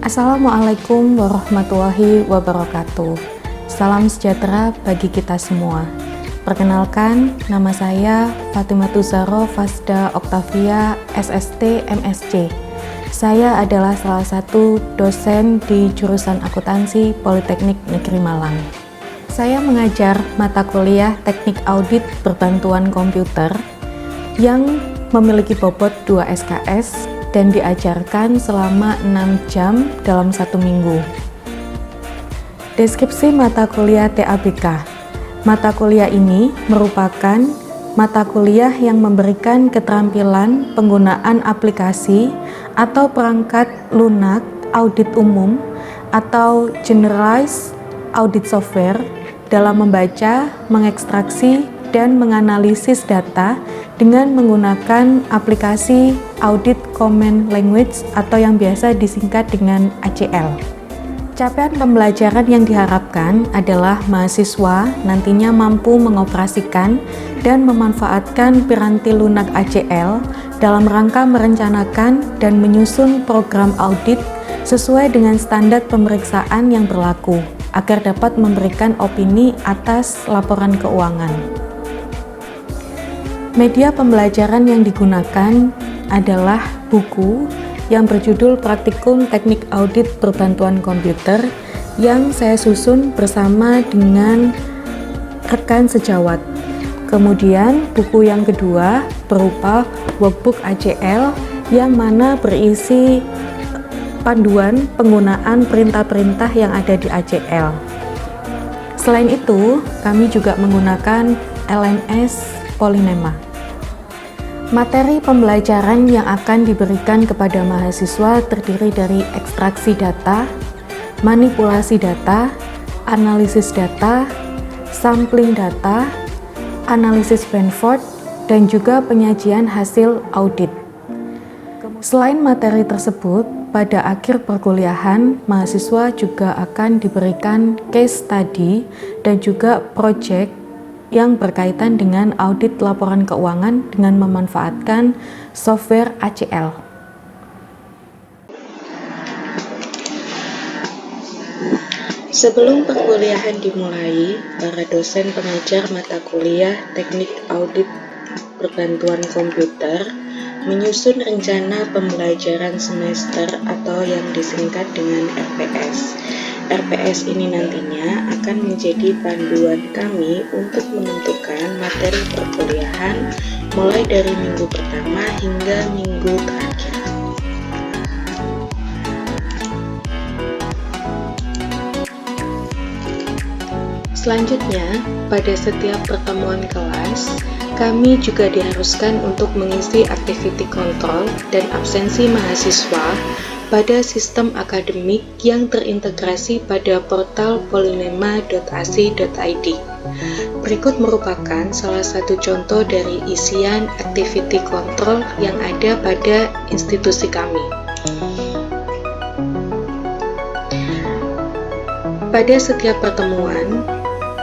Assalamualaikum warahmatullahi wabarakatuh. Salam sejahtera bagi kita semua. Perkenalkan, nama saya Fatimatus Zahra Fasda Oktavia, SST MSc. Saya adalah salah satu dosen di jurusan akuntansi Politeknik Negeri Malang. Saya mengajar mata kuliah Teknik Audit Berbantuan Komputer yang memiliki bobot 2 SKS dan diajarkan selama 6 jam dalam 1 minggu. Deskripsi mata kuliah TABK. Mata kuliah ini merupakan mata kuliah yang memberikan keterampilan penggunaan aplikasi atau perangkat lunak audit umum atau generalized audit software dalam membaca, mengekstraksi, dan menganalisis data dengan menggunakan aplikasi Audit Common Language atau yang biasa disingkat dengan ACL. Capaian pembelajaran yang diharapkan adalah mahasiswa nantinya mampu mengoperasikan dan memanfaatkan piranti lunak ACL dalam rangka merencanakan dan menyusun program audit sesuai dengan standar pemeriksaan yang berlaku agar dapat memberikan opini atas laporan keuangan. Media pembelajaran yang digunakan adalah buku yang berjudul Praktikum Teknik Audit Berbantuan Komputer yang saya susun bersama dengan rekan sejawat. Kemudian buku yang kedua berupa workbook ACL yang mana berisi panduan penggunaan perintah-perintah yang ada di ACL. Selain itu, kami juga menggunakan LMS Polinema. Materi pembelajaran yang akan diberikan kepada mahasiswa terdiri dari ekstraksi data, manipulasi data, analisis data, sampling data, analisis Benford, dan juga penyajian hasil audit. Selain materi tersebut, pada akhir perkuliahan, mahasiswa juga akan diberikan case study dan juga project yang berkaitan dengan audit laporan keuangan dengan memanfaatkan software ACL. Sebelum perkuliahan dimulai, para dosen pengajar mata kuliah Teknik Audit Berbantuan Komputer menyusun rencana pembelajaran semester atau yang disingkat dengan RPS. RPS ini nantinya akan menjadi panduan kami untuk menentukan materi perkuliahan mulai dari minggu pertama hingga minggu terakhir. Selanjutnya, pada setiap pertemuan kelas, kami juga diharuskan untuk mengisi activity control dan absensi mahasiswa pada sistem akademik yang terintegrasi pada portal polinema.ac.id. Berikut merupakan salah satu contoh dari isian activity control yang ada pada institusi kami. Pada setiap pertemuan,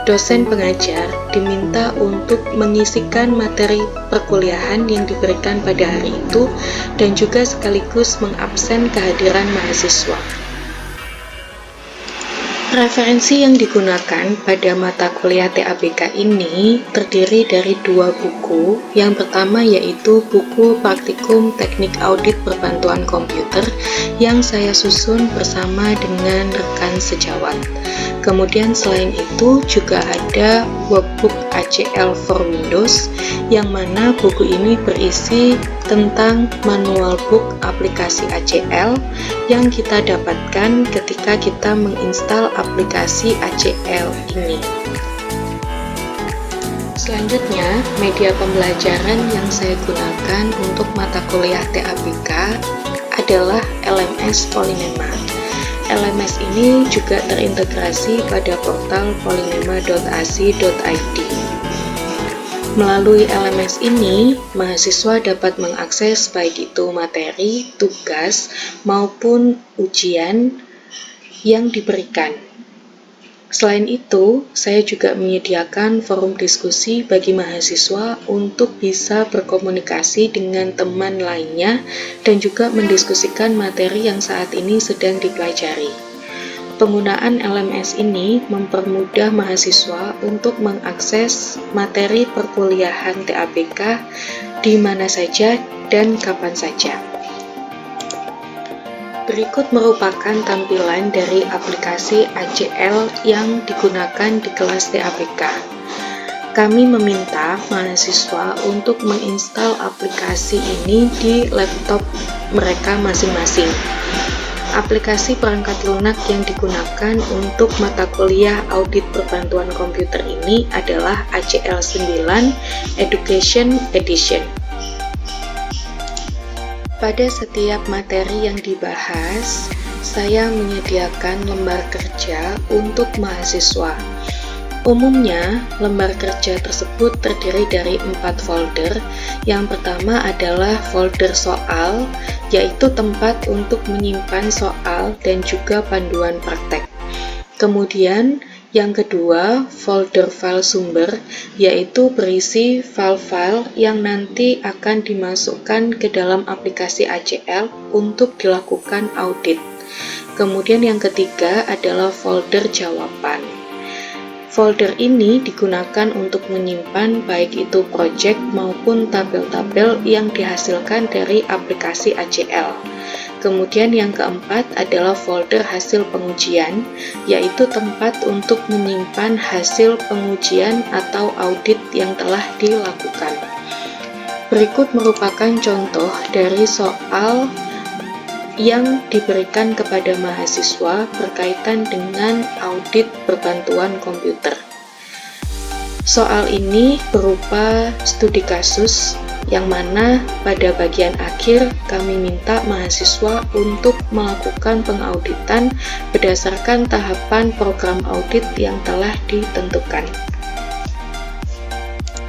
dosen pengajar diminta untuk mengisikan materi perkuliahan yang diberikan pada hari itu dan juga sekaligus mengabsen kehadiran mahasiswa. Referensi yang digunakan pada mata kuliah TABK ini terdiri dari 2 buku. Yang pertama yaitu buku Praktikum Teknik Audit Berbantuan Komputer yang saya susun bersama dengan rekan sejawat. Kemudian selain itu juga ada workbook ACL for Windows yang mana buku ini berisi tentang manual book aplikasi ACL yang kita dapatkan ketika kita menginstal aplikasi ACL ini. Selanjutnya, media pembelajaran yang saya gunakan untuk mata kuliah TABK adalah LMS Polinema. LMS ini juga terintegrasi pada portal polinema.ac.id. Melalui LMS ini, mahasiswa dapat mengakses baik itu materi, tugas, maupun ujian yang diberikan. Selain itu, saya juga menyediakan forum diskusi bagi mahasiswa untuk bisa berkomunikasi dengan teman lainnya dan juga mendiskusikan materi yang saat ini sedang dipelajari. Penggunaan LMS ini mempermudah mahasiswa untuk mengakses materi perkuliahan TABK di mana saja dan kapan saja. Berikut merupakan tampilan dari aplikasi ACL yang digunakan di kelas TABK. Kami meminta mahasiswa untuk menginstal aplikasi ini di laptop mereka masing-masing. Aplikasi perangkat lunak yang digunakan untuk mata kuliah audit perbantuan komputer ini adalah ACL 9 Education Edition. Pada setiap materi yang dibahas, saya menyediakan lembar kerja untuk mahasiswa. Umumnya, lembar kerja tersebut terdiri dari 4 folder. Yang pertama adalah folder soal, yaitu tempat untuk menyimpan soal dan juga panduan praktek. Kemudian, yang kedua, folder file sumber, yaitu berisi file-file yang nanti akan dimasukkan ke dalam aplikasi ACL untuk dilakukan audit. Kemudian yang ketiga adalah folder jawaban. Folder ini digunakan untuk menyimpan baik itu project maupun tabel-tabel yang dihasilkan dari aplikasi ACL. Kemudian yang keempat adalah folder hasil pengujian, yaitu tempat untuk menyimpan hasil pengujian atau audit yang telah dilakukan. Berikut merupakan contoh dari soal yang diberikan kepada mahasiswa berkaitan dengan audit perbantuan komputer. Soal ini berupa studi kasus yang mana pada bagian akhir kami minta mahasiswa untuk melakukan pengauditan berdasarkan tahapan program audit yang telah ditentukan.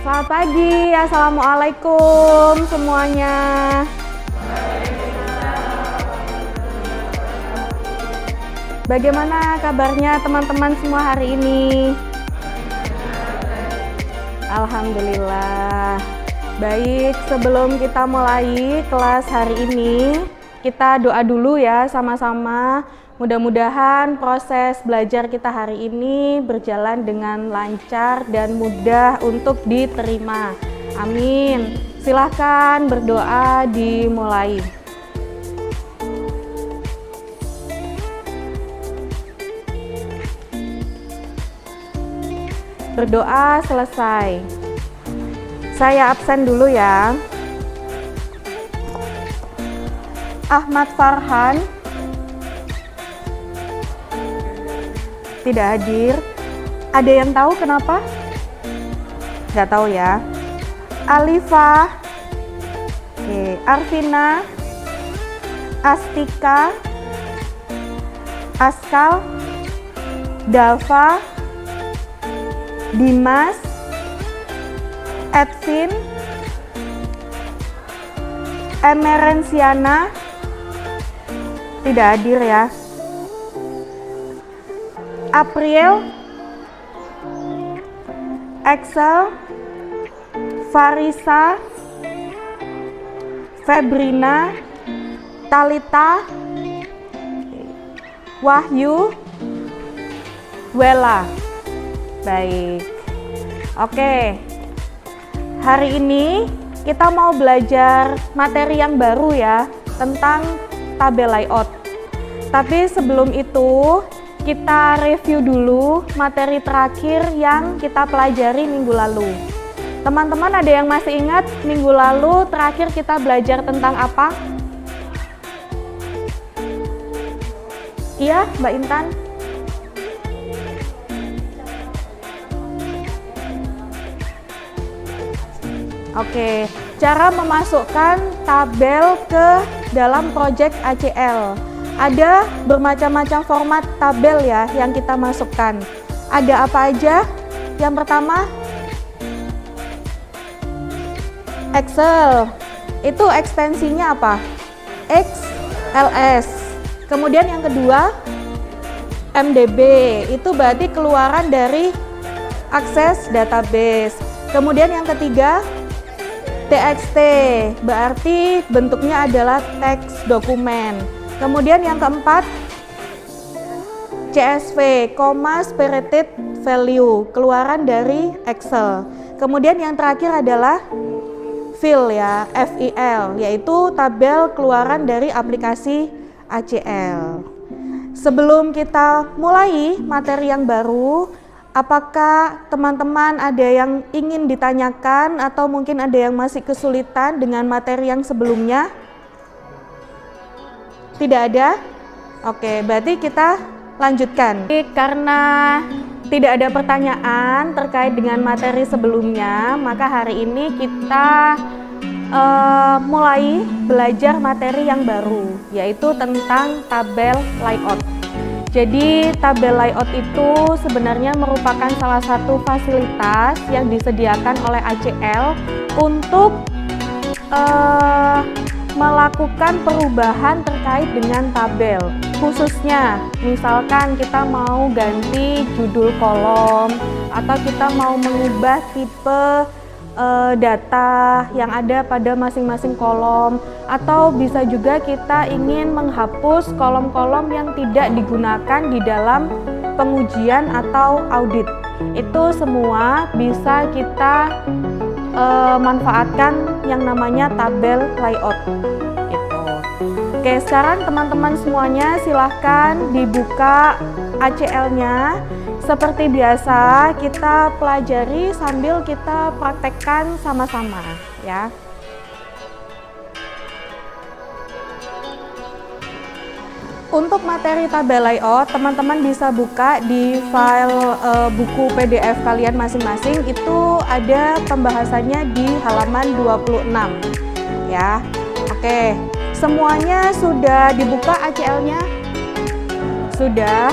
Selamat pagi, Assalamualaikum semuanya. Bagaimana kabarnya teman-teman semua hari ini? Alhamdulillah. Baik, sebelum kita mulai kelas hari ini, kita doa dulu ya sama-sama. Mudah-mudahan proses belajar kita hari ini berjalan dengan lancar dan mudah untuk diterima. Amin. Silahkan berdoa dimulai. Berdoa selesai. Saya absen dulu ya. Ahmad Farhan tidak hadir. Ada yang tahu kenapa? Nggak tahu ya. Alifa, Arvina, Astika, Askal, Dava, Dimas, Edvin, Emerensiana tidak hadir ya. April, Excel, Farisa, Febrina, Talita, Wahyu, Wela. Baik. Oke. Hari ini kita mau belajar materi yang baru ya, tentang tabel layout. Tapi sebelum itu, kita review dulu materi terakhir yang kita pelajari minggu lalu. Teman-teman ada yang masih ingat minggu lalu terakhir kita belajar tentang apa? Iya, Mbak Intan? Oke, cara memasukkan tabel ke dalam project ACL. Ada bermacam-macam format tabel ya yang kita masukkan. Ada apa aja? Yang pertama, Excel. Itu ekstensinya apa? XLS. Kemudian yang kedua, MDB, itu berarti keluaran dari akses database. Kemudian yang ketiga, TXT, berarti bentuknya adalah teks dokumen. Kemudian yang keempat, CSV, comma separated value, keluaran dari Excel. Kemudian yang terakhir adalah FIL ya, FIL, yaitu tabel keluaran dari aplikasi ACL. Sebelum kita mulai materi yang baru, apakah teman-teman ada yang ingin ditanyakan atau mungkin ada yang masih kesulitan dengan materi yang sebelumnya? Tidak ada? Oke, berarti kita lanjutkan. Karena tidak ada pertanyaan terkait dengan materi sebelumnya, maka hari ini kita mulai belajar materi yang baru, yaitu tentang tabel layout. Jadi tabel layout itu sebenarnya merupakan salah satu fasilitas yang disediakan oleh ACL untuk melakukan perubahan terkait dengan tabel. Khususnya misalkan kita mau ganti judul kolom atau kita mau mengubah tipe data yang ada pada masing-masing kolom, atau bisa juga kita ingin menghapus kolom-kolom yang tidak digunakan di dalam pengujian atau audit. Itu semua bisa kita manfaatkan yang namanya tabel layout gitu. Oke, sekarang teman-teman semuanya silahkan dibuka ACL-nya. Seperti biasa kita pelajari sambil kita praktekkan sama-sama ya. Untuk materi tabel layout, teman-teman bisa buka di file buku PDF kalian masing-masing. Itu ada pembahasannya di halaman 26 ya. Oke, semuanya sudah dibuka ACL-nya? Sudah.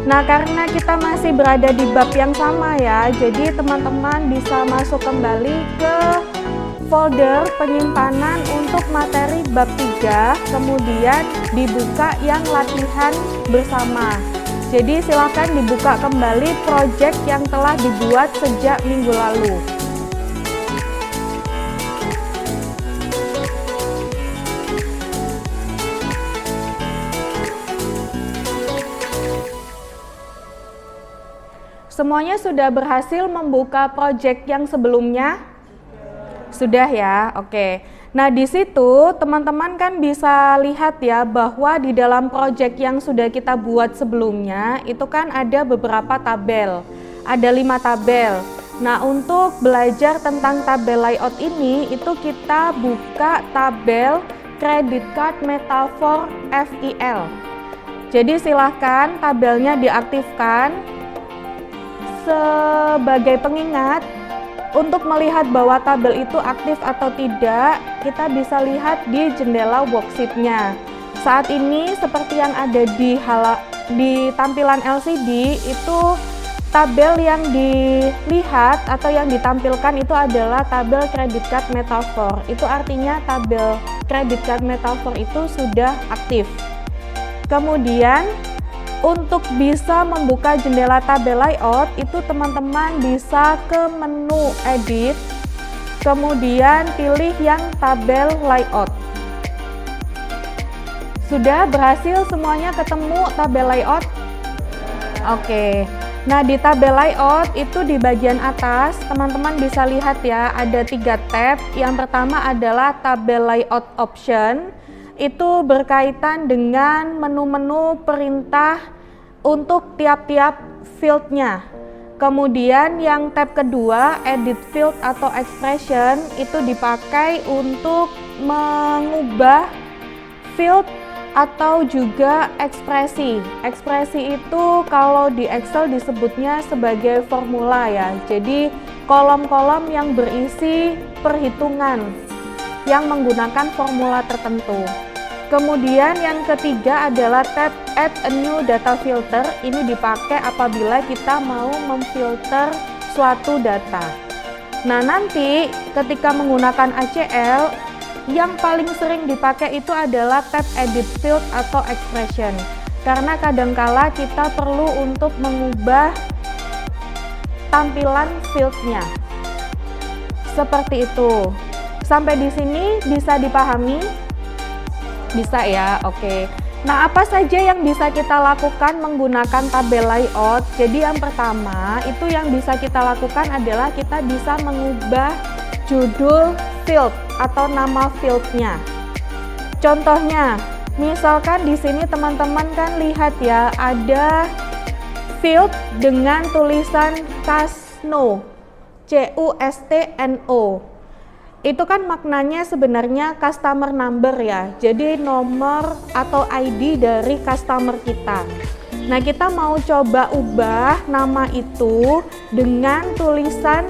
Nah, karena kita masih berada di bab yang sama ya, jadi teman-teman bisa masuk kembali ke folder penyimpanan untuk materi bab 3, kemudian dibuka yang latihan bersama. Jadi silakan dibuka kembali project yang telah dibuat sejak minggu lalu. Semuanya sudah berhasil membuka project yang sebelumnya? Sudah ya, oke. Nah, di situ teman-teman kan bisa lihat ya bahwa di dalam project yang sudah kita buat sebelumnya itu kan ada beberapa tabel. Ada 5 tabel. Nah, untuk belajar tentang tabel layout ini itu kita buka tabel credit card metafor FIL. Jadi silahkan tabelnya diaktifkan. Sebagai pengingat, untuk melihat bahwa tabel itu aktif atau tidak, kita bisa lihat di jendela worksheet-nya. Saat ini seperti yang ada di tampilan LCD, itu tabel yang dilihat atau yang ditampilkan itu adalah tabel credit card metafor. Itu artinya tabel credit card metafor itu sudah aktif. Kemudian untuk bisa membuka jendela tabel layout itu teman-teman bisa ke menu edit, kemudian pilih yang tabel layout. Sudah berhasil semuanya ketemu tabel layout? Oke. Nah, di tabel layout itu di bagian atas teman-teman bisa lihat ya, ada 3 tab. Yang pertama adalah tabel layout option. Itu berkaitan dengan menu-menu perintah untuk tiap-tiap fieldnya. Kemudian yang tab kedua, edit field atau expression, itu dipakai untuk mengubah field atau juga ekspresi. Ekspresi itu kalau di Excel disebutnya sebagai formula ya. Jadi kolom-kolom yang berisi perhitungan yang menggunakan formula tertentu. Kemudian yang ketiga adalah tab Add a New Data Filter. Ini dipakai apabila kita mau memfilter suatu data. Nah, nanti ketika menggunakan ACL, yang paling sering dipakai itu adalah tab Edit Field atau Expression. karena kadangkala kita perlu untuk mengubah tampilan fieldnya. Seperti itu. Sampai di sini bisa dipahami? Bisa ya, oke. Nah, apa saja yang bisa kita lakukan menggunakan tabel layout? Jadi yang pertama, itu yang bisa kita lakukan adalah kita bisa mengubah judul field atau nama fieldnya. Contohnya, misalkan di sini teman-teman kan lihat ya, ada field dengan tulisan CUSNO, CUSTNO. Itu kan maknanya sebenarnya customer number ya, jadi nomor atau ID dari customer kita. Nah, kita mau coba ubah nama itu dengan tulisan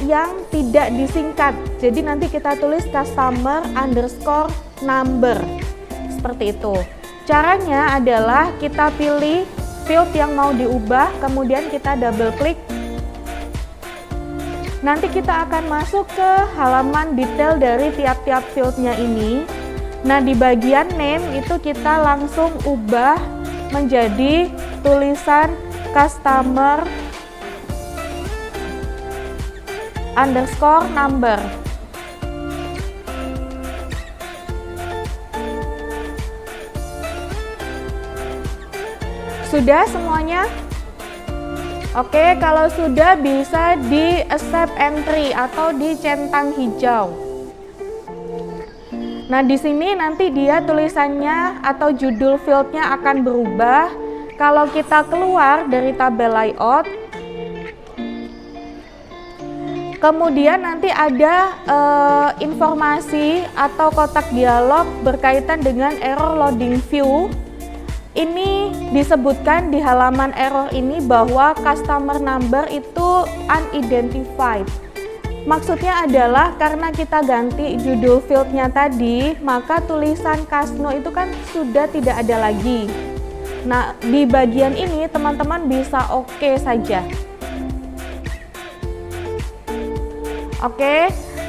yang tidak disingkat, jadi nanti kita tulis customer underscore number, seperti itu. Caranya adalah kita pilih field yang mau diubah, kemudian kita double klik. Nanti kita akan masuk ke halaman detail dari tiap-tiap fieldnya ini. Nah, di bagian name itu kita langsung ubah menjadi tulisan customer underscore number. Sudah semuanya? Oke, kalau sudah bisa di accept entry atau dicentang hijau. Nah, di sini nanti dia tulisannya atau judul fieldnya akan berubah. Kalau kita keluar dari tabel layout, kemudian nanti ada informasi atau kotak dialog berkaitan dengan error loading view. Ini disebutkan di halaman error ini bahwa customer number itu unidentified. Maksudnya adalah karena kita ganti judul fieldnya tadi, maka tulisan CUSNO itu kan sudah tidak ada lagi. Nah, di bagian ini teman-teman bisa oke saja. Oke.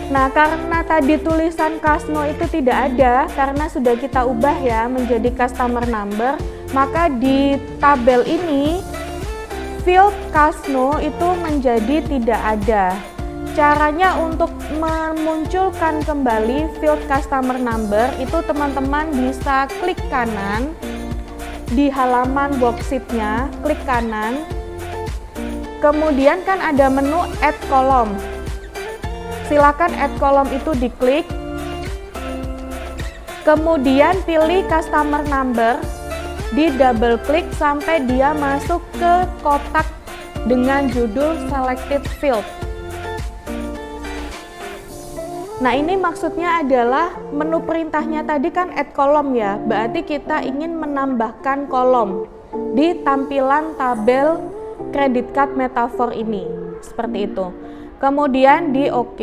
Nah, karena tadi tulisan CUSNO itu tidak ada, karena sudah kita ubah ya menjadi customer number, maka di tabel ini field CUSNO itu menjadi tidak ada. Caranya untuk memunculkan kembali field customer number itu teman-teman bisa klik kanan di halaman worksheet-nya, klik kanan. Kemudian kan ada menu add column. Silakan add column itu diklik. Kemudian pilih customer number, di double klik sampai dia masuk ke kotak dengan judul selected field. Nah, ini maksudnya adalah menu perintahnya tadi kan add column ya, berarti kita ingin menambahkan kolom di tampilan tabel credit card metafor ini, seperti itu. Kemudian di OK.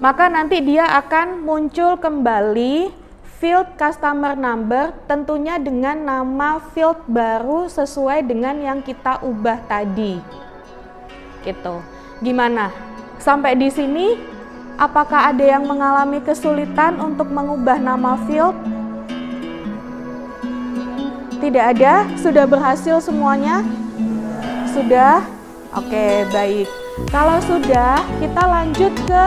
Maka nanti dia akan muncul kembali field customer number, tentunya dengan nama field baru sesuai dengan yang kita ubah tadi. Gitu. Gimana? Sampai di sini, apakah ada yang mengalami kesulitan untuk mengubah nama field? Tidak ada? Sudah berhasil semuanya? Sudah? Oke, baik. Kalau sudah, kita lanjut ke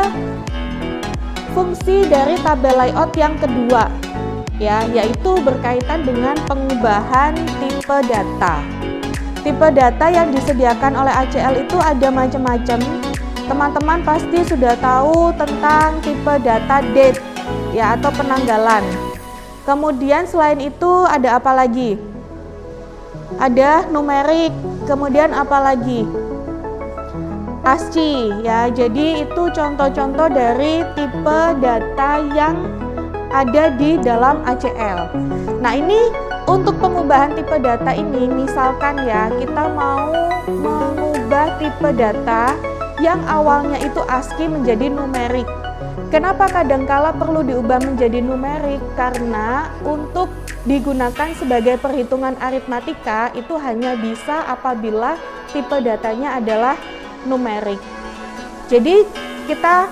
fungsi dari tabel layout yang kedua, ya, yaitu berkaitan dengan pengubahan tipe data. Tipe data yang disediakan oleh ACL itu ada macam-macam. Teman-teman pasti sudah tahu tentang tipe data date, ya, atau penanggalan. Kemudian selain itu ada apa lagi? Ada numerik, kemudian apa lagi? ASCII, ya. Jadi itu contoh-contoh dari tipe data yang ada di dalam ACL. Nah, ini untuk pengubahan tipe data ini, misalkan ya kita mau mengubah tipe data yang awalnya itu ASCII menjadi numerik. Kenapa kadangkala perlu diubah menjadi numerik? Karena untuk digunakan sebagai perhitungan aritmatika itu hanya bisa apabila tipe datanya adalah numerik. Jadi kita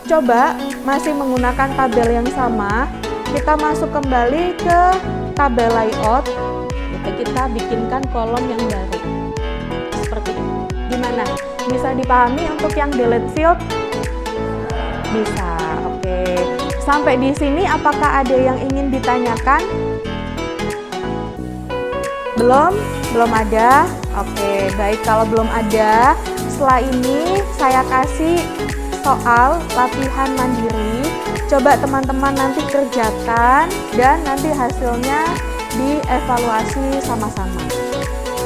coba masih menggunakan tabel yang sama, kita masuk kembali ke tabel layout, kita bikinkan kolom yang baru seperti ini. Gimana? Bisa dipahami untuk yang delete field? Bisa. Oke. Sampai di sini apakah ada yang ingin ditanyakan? Belum? Belum ada? Oke, baik. Kalau belum ada, setelah ini saya kasih soal latihan mandiri. Coba teman-teman nanti kerjakan dan nanti hasilnya dievaluasi sama-sama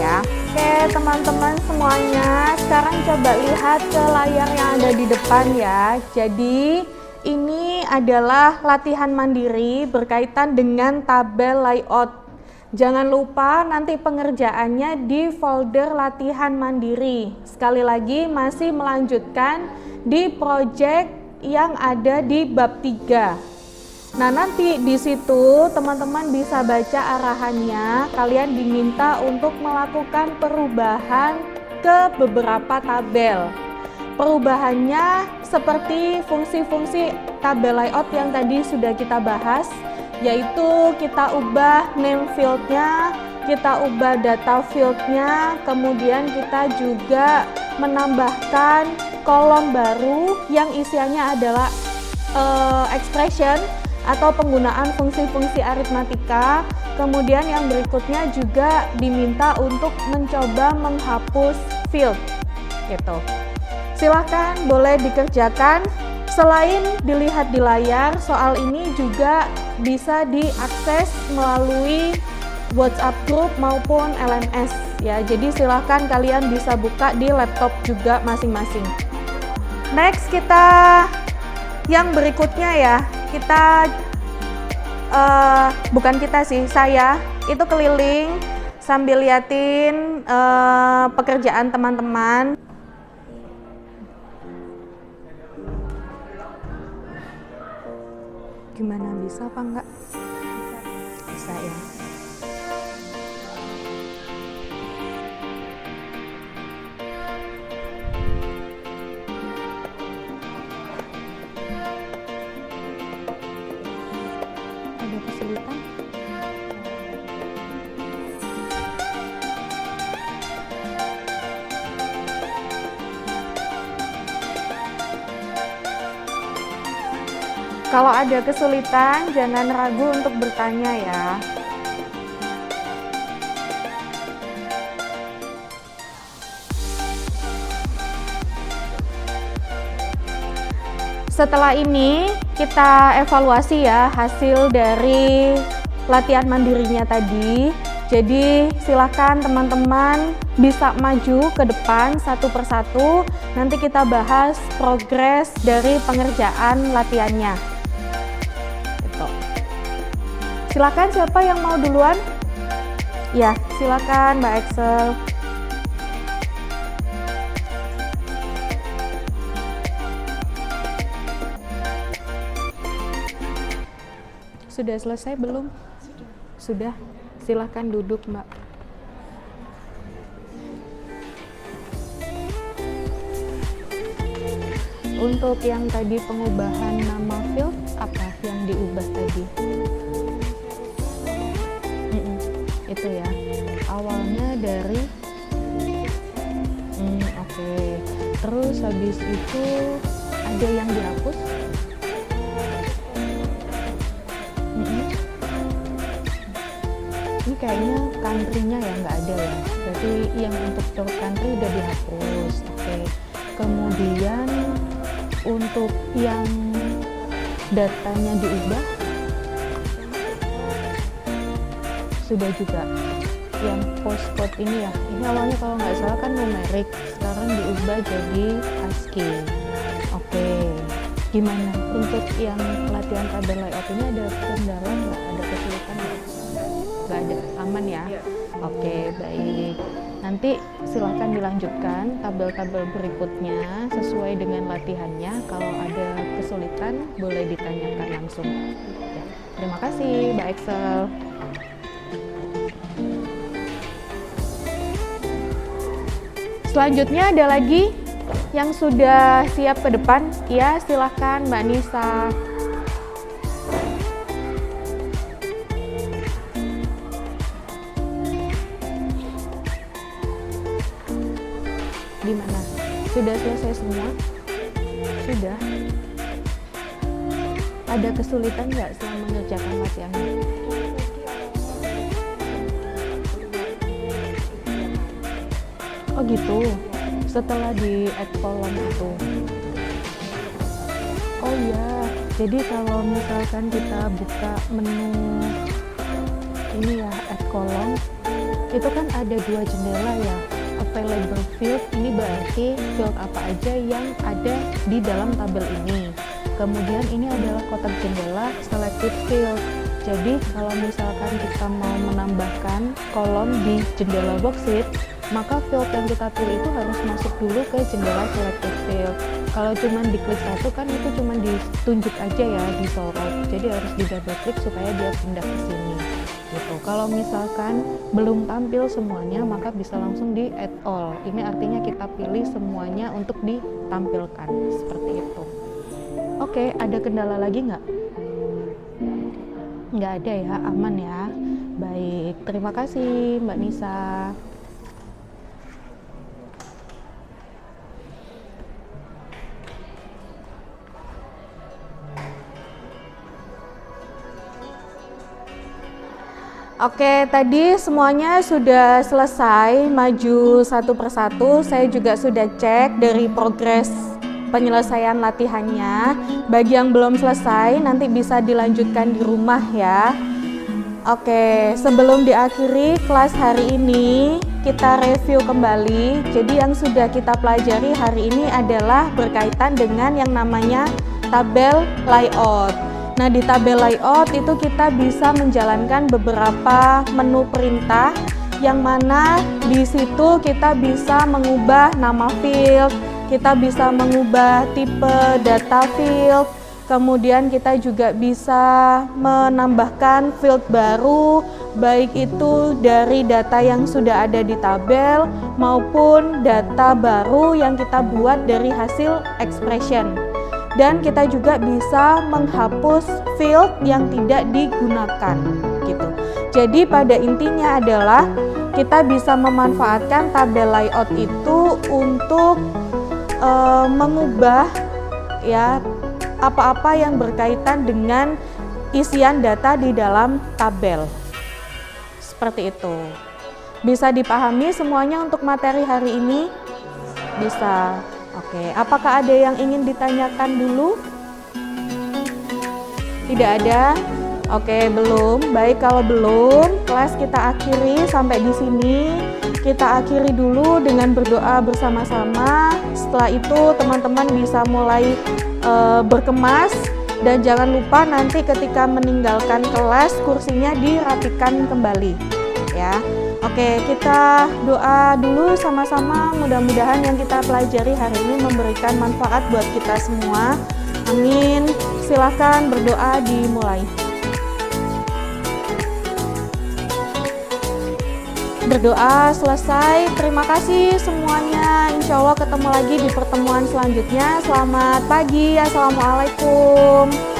ya. Oke teman-teman semuanya, sekarang coba lihat ke layar yang ada di depan ya. Jadi ini adalah latihan mandiri berkaitan dengan tabel layout. Jangan lupa nanti pengerjaannya di folder latihan mandiri. Sekali lagi masih melanjutkan di project yang ada di bab 3. Nah, nanti di situ teman-teman bisa baca arahannya. Kalian diminta untuk melakukan perubahan ke beberapa tabel. Perubahannya seperti fungsi-fungsi tabel layout yang tadi sudah kita bahas, yaitu kita ubah name field-nya, kita ubah data field-nya, kemudian kita juga menambahkan kolom baru yang isiannya adalah expression atau penggunaan fungsi-fungsi aritmatika. Kemudian yang berikutnya juga diminta untuk mencoba menghapus field gitu. Silahkan boleh dikerjakan. Selain dilihat di layar, soal ini juga bisa diakses melalui WhatsApp group maupun LMS ya. Jadi silahkan kalian bisa buka di laptop juga masing-masing. Next kita yang berikutnya ya, kita bukan kita sih, saya itu keliling sambil liatin pekerjaan teman-teman. Gimana, bisa apa enggak? Bisa ya. Ada kesulitan? Kalau ada kesulitan, jangan ragu untuk bertanya ya. Setelah ini kita evaluasi ya hasil dari latihan mandirinya tadi. Jadi silakan teman-teman bisa maju ke depan satu persatu. Nanti kita bahas progres dari pengerjaan latihannya. Gitu. Silakan, siapa yang mau duluan? Ya, silakan Mbak Excel. Sudah selesai belum? Sudah. Silahkan duduk, Mbak. Untuk yang tadi pengubahan nama field, apa yang diubah tadi? Itu ya. Awalnya dari oke. Terus habis itu ada yang dihapus? Ini kayaknya country-nya ya nggak ada ya. Berarti yang untuk third country udah dihapus. Oke. Kemudian untuk yang datanya diubah sudah juga. Yang postcode ini ya, ini awalnya kalau nggak salah kan numerik, sekarang diubah jadi ASCII. Oke. Gimana untuk yang latihan tabel layout ini, ada kendala nggak? Ada kesulitan nggak? Nggak ada, aman ya? Oke, baik. Nanti silahkan dilanjutkan tabel-tabel berikutnya sesuai dengan latihannya. Kalau ada kesulitan boleh ditanyakan langsung ya. Terima kasih Mbak Excel. Selanjutnya ada lagi yang sudah siap ke depan ya, silahkan Mbak Nisa. Gimana? Sudah selesai semua? Sudah? Ada kesulitan nggak selama mengerjakan latihannya? Oh gitu, setelah di add column itu. Oh iya, jadi kalau misalkan kita buka menu ini ya, add column, itu kan ada 2 jendela ya. Available field ini berarti field apa aja yang ada di dalam tabel ini. Kemudian ini adalah kotak jendela selected field. Jadi kalau misalkan kita mau menambahkan kolom di jendela worksheet, maka field yang kita pilih itu harus masuk dulu ke jendela selected field. Kalau cuma diklik satu kan itu cuma ditunjuk aja ya, disorot. Jadi harus di double klik supaya dia pindah ke sini. Gitu. Kalau misalkan belum tampil semuanya, maka bisa langsung di add all. Ini artinya kita pilih semuanya untuk ditampilkan seperti itu. Oke, ada kendala lagi nggak? Nggak ada ya, aman ya. Baik, terima kasih Mbak Nisa. Oke, tadi semuanya sudah selesai, maju satu persatu. Saya juga sudah cek dari progres penyelesaian latihannya. Bagi yang belum selesai, nanti bisa dilanjutkan di rumah ya. Oke, sebelum diakhiri kelas hari ini, kita review kembali. Jadi yang sudah kita pelajari hari ini adalah berkaitan dengan yang namanya tabel layout. Nah, di tabel layout itu kita bisa menjalankan beberapa menu perintah yang mana di situ kita bisa mengubah nama field, kita bisa mengubah tipe data field, kemudian kita juga bisa menambahkan field baru, baik itu dari data yang sudah ada di tabel maupun data baru yang kita buat dari hasil expression. Dan kita juga bisa menghapus field yang tidak digunakan gitu. Jadi pada intinya adalah kita bisa memanfaatkan tabel layout itu untuk mengubah ya apa-apa yang berkaitan dengan isian data di dalam tabel. Seperti itu. Bisa dipahami semuanya untuk materi hari ini? Bisa. Oke, apakah ada yang ingin ditanyakan dulu? Tidak ada? Oke, belum. Baik, kalau belum, kelas kita akhiri sampai di sini. Kita akhiri dulu dengan berdoa bersama-sama. Setelah itu, teman-teman bisa mulai berkemas. Dan jangan lupa nanti ketika meninggalkan kelas, kursinya dirapikan kembali. Ya. Oke, kita doa dulu sama-sama, mudah-mudahan yang kita pelajari hari ini memberikan manfaat buat kita semua. Amin. Silakan berdoa dimulai. Berdoa selesai. Terima kasih semuanya. Insya Allah ketemu lagi di pertemuan selanjutnya. Selamat pagi. Assalamualaikum.